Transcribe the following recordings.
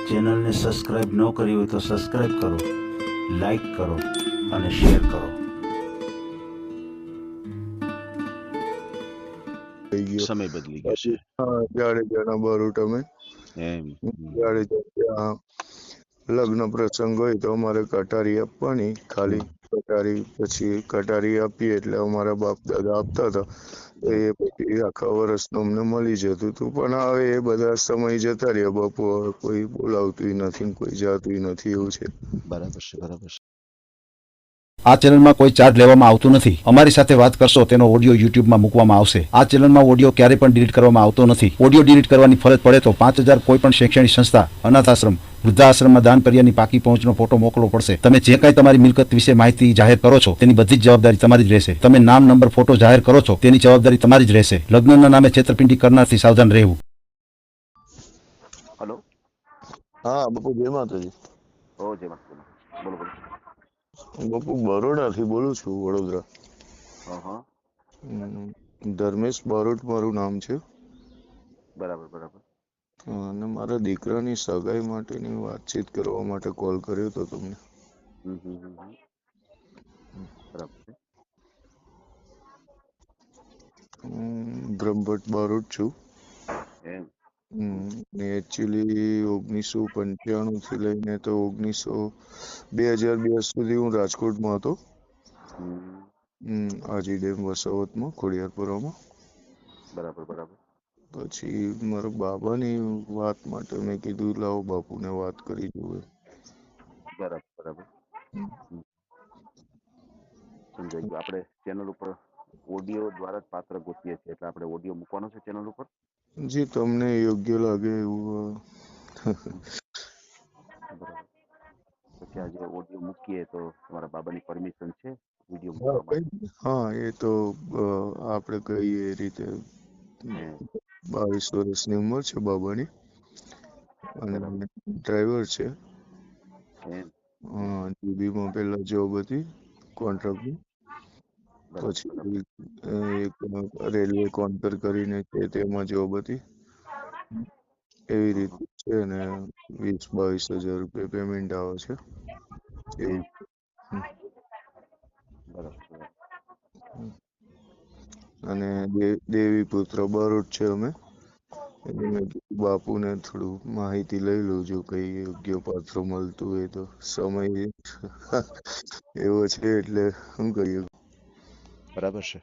ચેનલને સબસ્ક્રાઇબ ન કરી હોય તો સબસ્ક્રાઇબ કરો, લાઈક કરો અને શેર કરો. સમય બદલી ગયો છે. જાડેજાના બારોટ અમે એમ જાડેજા ત્યાં લગ્ન પ્રસંગ હોય તો અમારે કટારી આપવાની, ખાલી કટારી. પછી કટારી આપીએ એટલે અમારા બાપ દાદા આપતા હતા, એ પછી આખા વર્ષનું અમને મળી જતું હતું. પણ હવે એ બધા સમય જતા રહ્યા બાપુ, હવે કોઈ બોલાવતું નથી, કોઈ જાતું નથી, એવું છે. બરાબર છે, બરાબર છે. આ ચેનલમાં કોઈ ચાર્જ લેવામાં આવતું નથી. અમારી સાથે વાત કરશો તેનો ઓડિયો યુટ્યુબમાં મૂકવામાં આવશે. આ ચેનલમાં ઓડિયો ક્યારે પણ ડિલીટ કરવામાં આવતો નથી. ઓડિયો ડિલીટ કરવાની ફરજ પડે તો 5,000 કોઈ પણ શૈક્ષણિક સંસ્થા, અનાથ આશ્રમ, વૃદ્ધાશ્રમમાં દાન કર્યાની પાકી પહોંચનો ફોટો મોકલવો પડશે. તમે જે કાંઈ તમારી મિલકત વિશે માહિતી જાહેર કરો છો તેની બધી જ જવાબદારી તમારી જ રહેશે. તમે નામ, નંબર, ફોટો જાહેર કરો છો તેની જવાબદારી તમારી જ રહેશે. લગ્નના નામે છેતરપિંડી કરનારથી સાવધાન રહેવું. હલો. હા બાપુ, જય માતાજી. ઓ જય માતાજી. બોલો બોલો. બાપુ બરોડાથી બોલું છું, વડોદરા. હા. ધર્મેશ બારોટ મારું નામ છે. બરાબર બરાબર. અને મારા દીકરાની સગાઈ માટેની વાતચીત કરવા માટે કોલ કર્યો હતો તમને. બરાબર છે. હું બ્રહ્મભટ્ટ બારોટ છું. એમ એકચ્યુઅલી 1995 થી લઈને તો 2002 સુધી હું રાજકોટમાં હતો. આજી ડેમ વસાવતમાં, ખોડિયારપુરામાં. બરાબર બરાબર. પછી મારા બાબાની વાત માટે મેં કીધું લાવો બાપુને વાત કરી જોઈએ. બરાબર બરાબર. સમજાઈ ગયું. આપણે ચેનલ ઉપર ઓડિયો દ્વારા જ પાત્ર ગોતીએ છીએ, એટલે આપણે ઓડિયો મૂકવાનો છે ચેનલ ઉપર. જે તમને યોગ્ય લાગે એવું. બરાબર. પછી આજે ઓડિયો મૂકીએ તો તમારા બાબાની પરમિશન છે વિડીયો મૂકવા માટે? હા, એ તો આપણે કહીએ એ રીતે. 22 વર્ષની ઉંમર છે બાબાની, અને ડ્રાઈવર છે. જીબીમાં પહેલા જોબ હતી કોન્ટ્રાક્ટની, પછી એક રેલવે કોન્ટર કરીને છે તેમાં જોબ હતી. એવી રીતે છે ને 20-22 હજાર રૂપિયા પેમેન્ટ આવે છે. અને દેવી પુત્ર બારોટ છે અમે. એટલે મેં કીધું બાપુને થોડું માહિતી લઈ લઉં, જો કઈ યોગ્ય પાત્ર મળતું હોય તો. સમય એવો છે એટલે શું કરીએ. બરાબર છે.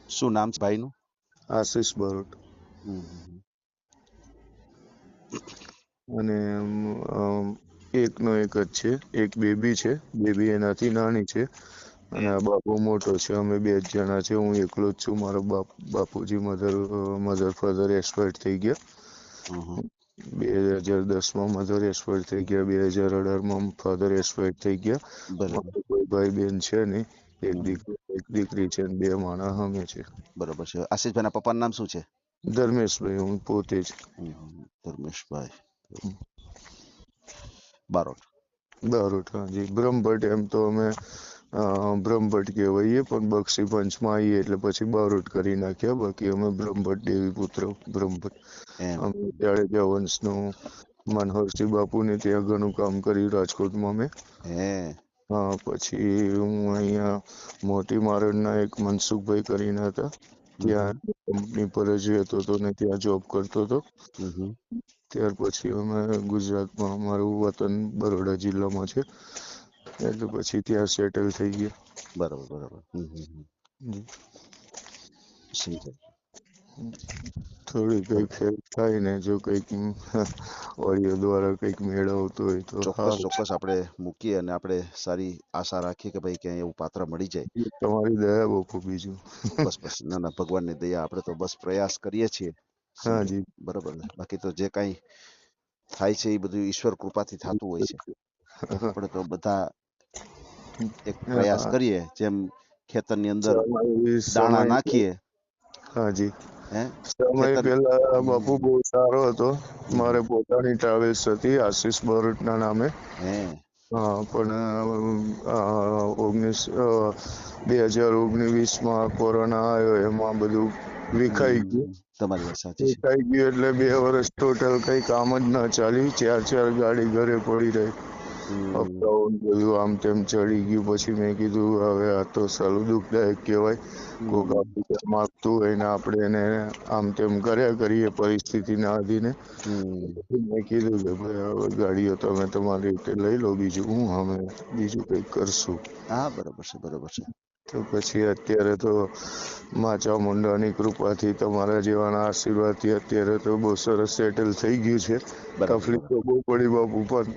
શું નામ છે ભાઈનું? આશીષ બારોટ. અને એકનો એક જ છે, એક બેબી છે. બેબી એનાથી નાની છે અને આ બાપુ મોટો છે. અમે 2 જ જણા છે, હું એકલો જ છું. મારો બાપુજી મધર ફાધર એક્સપાયર્ડ થઈ ગયા. 2010માં મધર એક્સપાયર્ડ થઈ ગયા, 2018માં ફાધર એક્સપાયર્ડ થઈ ગયા. કોઈ ભાઈ બહેન છે નહીં, એક દીકરી છે, 2 માણસ અમે છે. બરોબર છે. આશીષભાઈના પપ્પાનું નામ શું છે? ધર્મેશભાઈ, હું પોતે જ. ધર્મેશભાઈ બારોટ. બારોટ, હાજી. બ્રહ્મભટ્ટ એમ તો અમે બ્રહ્મભટ્ટ કહેવાઈએ, પણ બક્ષી પંચમાં આવીએ એટલે પછી બારોટ કરી નાખ્યા. બાકી અમે બ્રહ્મભટ્ટ, દેવી પુત્ર બ્રહ્મભટ્ટ. અમે જાડેજા વંશનું મનોહરસિંહ બાપુને ત્યાં ઘણું કામ કર્યું રાજકોટમાં મેં. પછી હું અહીંયા મોટી મારણના એક મનસુખભાઈ કરીને હતા, ત્યાં કંપની પર જ રહેતો હતો ને ત્યાં જોબ કરતો હતો. ત્યાર પછી અમે ગુજરાતમાં, અમારું વતન બરોડા જિલ્લામાં છે, એટલે પછી ત્યાં સેટલ થઈ ગયા. બરાબર બરાબર. થોડી કઈક હેલ્પ થાય ને, જો કઈક ઓડિયો દ્વારા કઈક મેળવતો હોય તો ચોક્કસ આપણે મૂકીએ અને આપણે સારી આશા રાખીએ કે ભાઈ ક્યાંય એવું પાત્ર મળી જાય. તમારી દયા બાપુ, બીજું બસ ના ભગવાનની દયા. આપણે તો બસ પ્રયાસ કરીએ છીએ. હાજી. બરાબર ને. બાકી તો જે કઈ થાય છે એ બધું ઈશ્વર કૃપાથી થતું હોય છે. આપણે તો બધા એક પ્રયાસ કરીએ, જેમ ખેતરની અંદર દાણા નાખીએ. હાજી. સમય પેલા બાપુ બહુ સારો હતો. મારે પોતાની ટ્રાવેલ્સ હતી, આશીષ બારોટના નામે. હા, પણ 2019 કોરોના આવ્યો, એમાં બધું વિખાઈ ગયું. તમારી વાત સાચી છે. વિખાઈ ગયું એટલે 2 વર્ષ ટોટલ કઈ કામ જ ન ચાલ્યું. 4 ગાડી ઘરે પડી રહી. હપ્તાઓ ને બધું આમ તેમ ચડી ગયું. પછી મેં કીધું હવે આ તો સાલું દુઃખદાયક કહેવાય. કોક આપણું માગતું હોય ને આપણે એને આમ તેમ કર્યા કરીએ પરિસ્થિતિના આધીને. મેં કીધું કે ભાઈ હવે ગાડીઓ તમે તમારી રીતે લઈ લો, બીજું અમે બીજું કંઈક કરશું. હા, બરોબર છે, બરોબર છે. તો પછી અત્યારે તો મા ચામુંડાની કૃપાથી, તમારા જેવાના આશીર્વાદથી અત્યારે તો બહુ સરસ સેટલ થઈ ગયું છે. બરાબર, તકલીફ તો બહુ પડી બાપુ, પણ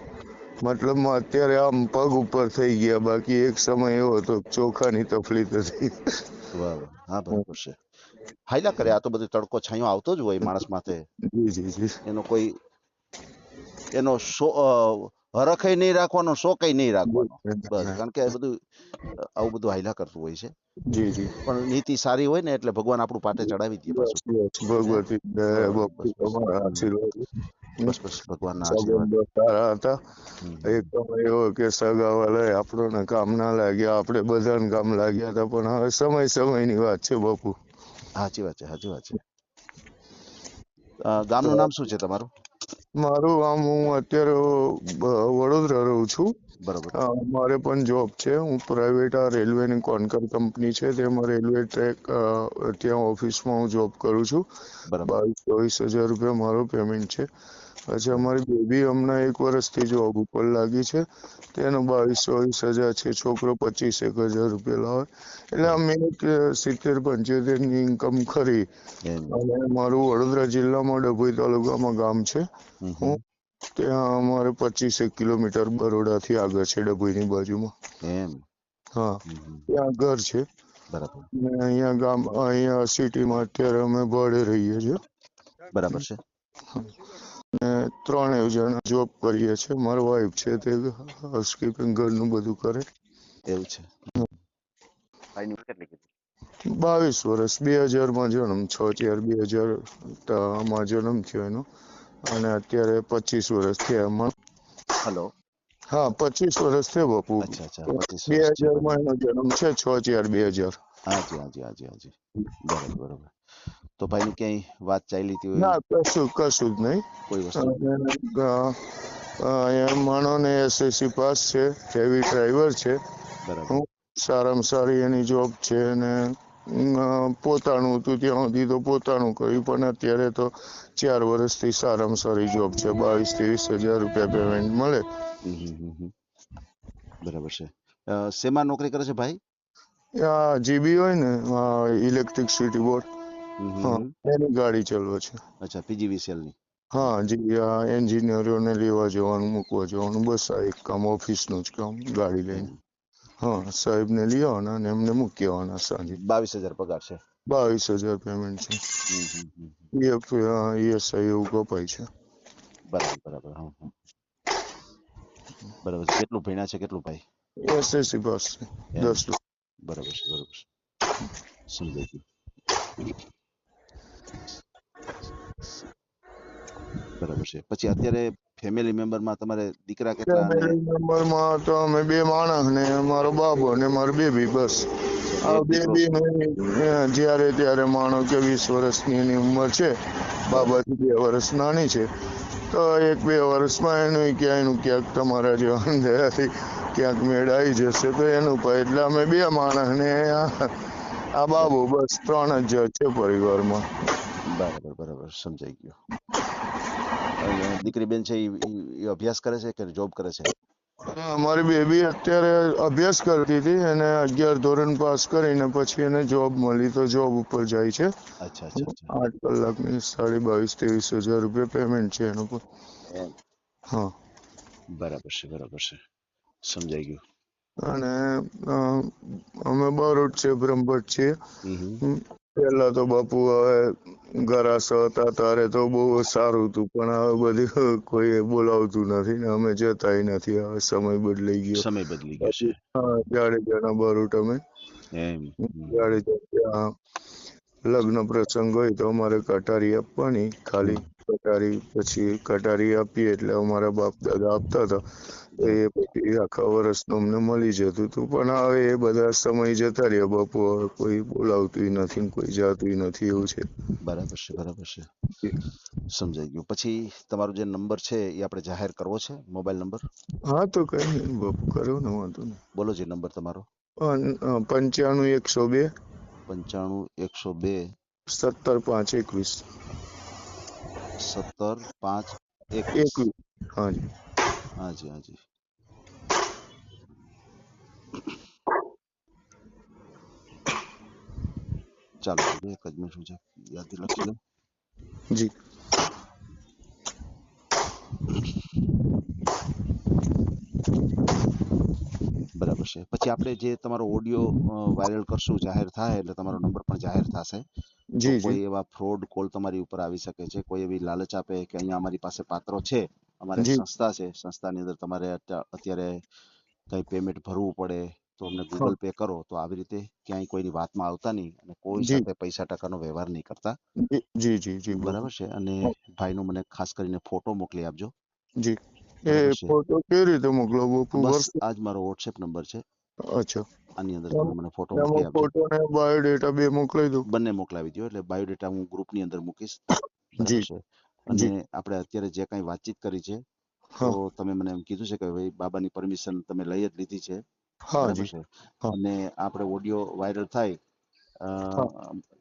મતલબમાં અત્યારે આમ પગ ઉપર થઈ ગયા. બાકી એક સમય એવો હતો કે ચોખાની તકલીફ હતી. વાહ વાહ, હા બરોબર છે. હાયલા કરે, આ તો બધું તડકો છાંયો આવતો જ હોય માણસ માથે. જી જી જી. એનો કોઈ એનો હરખય નહીં રાખવાનો, શોકય નહીં રાખવાનો. બસ, કારણ કે બધું આવું બધું હાયલા કરતું હોય છે. જી જી. પણ નીતિ સારી હોય ને એટલે ભગવાન આપણું પાટે ચડાવી દે પાછું. ભગવતી દયા, બસ બાપુ બસ બસ. તમારા આશીર્વાદ. બસ બસ, ભગવાનના આશીર્વાદ. સંબંધો સારા હતા. હમ. એક સમય એવો કે સગાવાલા આપણને કામ ના લાગ્યા, આપણે બધાને કામ લાગ્યા હતા. પણ હવે સમયની વાત છે બાપુ. સાચી વાત છે, સાચી વાત છે. ગામનું નામ શું છે તમારું? મારું આમ, હું અત્યારે વડોદરા રહું છું. બરોબર. મારે પણ જોબ છે. હું પ્રાઇવેટ આ રેલવેની કોન્કર કંપની છે તેમાં રેલવે ટ્રેક ત્યાં ઓફિસમાં હું જોબ કરું છું. બરાબર. 22-23 હજાર રૂપિયા મારો પેમેન્ટ છે. પછી અમારી બેબી હમણાં 1 વર્ષથી જોબ ઉપર લાગી છે, તેનો 22-24 હજાર છે. છોકરો 25-1 હજાર રૂપિયા લાવે. એટલે અમે 70-75 ની ઇન્કમ ખરી. અને મારું વડોદરા જિલ્લામાં ડભોઈ તાલુકામાં ગામ છે. હું ત્યાં અમારે 25 કિલોમીટર બરોડાથી આગળ છે, ડભોઈની બાજુમાં. એમ. હા, ત્યાં ઘર છે. બરાબર. ને અહીંયા સિટીમાં અત્યારે અમે ભાડે રહીએ છીએ. બરાબર છે. ને 3 જણા જોબ કરીએ છીએ. મારી વાઈફ છે તે હાઉસકીપિંગ ઘરનું બધું કરે. એવું છે. 22 વર્ષ, 2000માં જન્મ, 6/4/2000માં જન્મ થયો એનો. અને અત્યારે 25 વર્ષ થયા એમાં. હલો. હા, 25 વર્ષ થયો બાપુ. અચ્છા અચ્છા, 25 વર્ષ. 2000માં એનો જન્મ છે, 6/4/2000. હાજી હાજી હાજી હાજી. બરાબર બરાબર. તો ભાઈની ક્યાંય વાત ચાલી હતી હોય? ના, કશું જ નહીં. કોઈ વસ્તુ? માણોને SSC પાસ છે, હેવી ડ્રાઈવર છે. બરાબર. સારામાં સારી એની જોબ છે. અને પોતાનું હતું ત્યાં સુધી તો પોતાનું કર્યું, પણ અત્યારે તો 4 વર્ષથી સારામાં સારી જોબ છે. 22-23 હજાર રૂપિયા પેમેન્ટ મળે. બરાબર છે. શેમાં નોકરી કરે છે ભાઈ? જીબી હોય ને, ઇલેક્ટ્રિસિટી બોર્ડ, એની ગાડી ચલાવે છે. અચ્છા, PGVCL ની. હા જી, એન્જિનિયરોને લેવા જવાનું, મૂકવા જવાનું, બસ આ એક કામ, ઓફિસનું જ કામ, ગાડી લઈને. હા, સાહેબને લઈ આવવાના અને એમને મૂકી આવવાના સાંજે. 22,000 પગાર છે. 22,000 પેમેન્ટ છે. ESI એવું કપાય છે. બરાબર બરાબર. બરાબર. કેટલું ભણ્યા છે, કેટલું ભાઈ? SSC પાસ છે, 10. બરાબર છે, બરાબર છે. સમજાઈ ગયું. બરાબર છે. પછી અત્યારે ફેમિલી મેમ્બરમાં તમારે દીકરા કેટલા? ફેમિલી મેમ્બરમાં તો અમે 2 માણસ ને મારો બાબો ને મારો બેબી, બસ. આ બેબી જ્યારે ત્યારે માનો કે 20 વર્ષની એની ઉંમર છે. બાબાથી 2 વર્ષ નાની છે. તો 1-2 વર્ષમાં એનું ક્યાંક તમારા જેવા દયાથી ક્યાંક મેળ આવી જશે તો એનું પણ. એટલે અમે 2 માણસ ને આ બાબુ, બસ 3 જ છે પરિવારમાં. બરાબર બરાબર, સમજાઈ ગયું. દીકરી બેન છે એ અભ્યાસ કરે છે કે જોબ કરે છે? અમારી બેબી અત્યારે અભ્યાસ કરતી હતી અને 11 ધોરણ પાસ કરીને પછી એને જોબ મળી તો જોબ ઉપર જાય છે. અચ્છા અચ્છા અચ્છા. 8 કલાકની 22-23 હજાર રૂપિયા પેમેન્ટ છે એનું પણ. હા, બરાબર છે, બરાબર છે. સમજાઈ ગયું. અને અમે બારોટ છે, બ્રહ્મભટ્ટ છીએ. પેલા તો બાપુ હવે ગરાસ હતા ત્યારે તો બહુ સારું હતું, પણ હવે બધી કોઈ બોલાવતું નથી ને અમે જતાય નથી. હવે સમય બદલાઈ ગયો. સમય બદલી ગયો છે. જાડેજાના બારોટ અમે. જાડેજા ત્યાં લગ્ન પ્રસંગ હોય તો અમારે કટારી આપવાની, ખાલી કટારી. પછી કટારી આપીએ એટલે અમારા બાપ દાદા આપતા હતા. એ પછી આખા વર્ષનું અમને મળી જતું હતું, પણ હવે એ બધા સમય જતા રહ્યા બાપુ. હવે કોઈ બોલાવતું નથી ને કોઈ જાતું નથી, એવું છે. બરાબર છે, બરાબર છે, સમજાઈ ગયું. પછી તમારો જે નંબર છે એ આપણે જાહેર કરવો છે, મોબાઈલ નંબર? હા તો કઈ નહીં બાપુ, કરો ને, વાંધો નહીં. બોલો જે નંબર તમારો. 95 102 95 102 17 5 21. 17 5 21. હાજી. હાજી, હાજી. ચાલો એક જ મિનિટ છે, યાદથી લખી લો. જી. બરાબર છે. પછી આપણે જે તમારો ઓડિયો વાયરલ કરશું, જાહેર થાય એટલે તમારો નંબર પણ જાહેર થશે. જી જી કોઈ એવા ફ્રોડ કોલ તમારી ઉપર આવી શકે છે, કોઈ એવી લાલચ આપે કે અહીંયા અમારી પાસે પાત્રો છે, અમારે જી. સંસ્થા છે, સંસ્થાની અંદર તમારે અત્યારે કઈ પેમેન્ટ ભરવું પડે તો અમને ગૂગલ પે કરો, તો આવી રીતે ક્યાંય કોઈની વાતમાં આવતા નહીં અને કોઈ જી. સાથે પૈસા ટકાનો વ્યવહાર નહીં કરતા. જી જી જી બાપુ. બરાબર છે. અને ભાઈનો મને ખાસ કરીને ફોટો મોકલી આપજો. જી. એ બરાબર છે. ફોટો કેવી રીતે મોકલો બાપુ? બસ આ જ મારો વોટ્સએપ નંબર છે, અચ્છા, આની અંદર તમે મને ફોટો મોકલી એમાં આપજો. ફોટો ને બાયોડેટા બે મોકલાઈ દો. બંને મોકલાવી દો, એટલે બાયોડેટા હું ગ્રુપની અંદર મૂકીશ. બરાબર જી છે. અને જી. આપણે અત્યારે જે કાંઈ વાતચીત કરી છે, હા તો તમે મને એમ કીધું છે કે ભાઈ બાબાની પરમિશન તમે લઈ જ લીધી છે. હા બરાબર જી. છે. હા અને આપણે ઓડિયો વાયરલ થાય, હા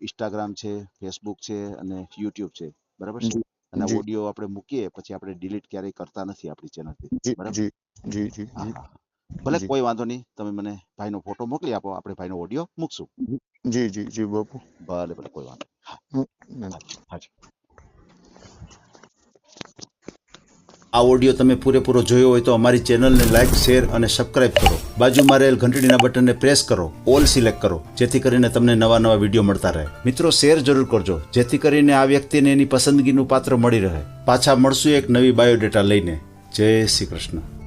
ઇન્સ્ટાગ્રામ છે, ફેસબુક છે અને યુટ્યુબ છે. બરાબર છે. જી અને જી ઓડિયો આપણે મૂકીએ પછી આપણે ડિલીટ ક્યારેય કરતા નથી આપણી ચેનલથી. જી બરાબર. જી જી જી હા જી હા. ભલે જી કોઈ વાંધો નહીં, તમે મને ભાઈનો ફોટો મોકલી આપો, આપણે ભાઈનો ઓડિયો મૂકશું. જી જી જી બાપુ. ભલે ભલે, કોઈ વાંધો હમ. નહીં. હાજી. આ ઓડિયો તમે પૂરેપૂરો જોયો હોય તો અમારી ચેનલને લાઇક, શેર અને સબસ્ક્રાઇબ કરો. બાજુમાં રહેલ ઘંટડીના બટનને પ્રેસ કરો, ઓલ સિલેક્ટ કરો, જેથી કરીને તમને નવા નવા વિડીયો મળતા રહે. મિત્રો, શેર જરૂર કરજો, જેથી કરીને આ વ્યક્તિને એની પસંદગીનું પાત્ર મળી રહે. પાછા મળશું એક નવી બાયોડેટા લઈને. જય શ્રી કૃષ્ણ.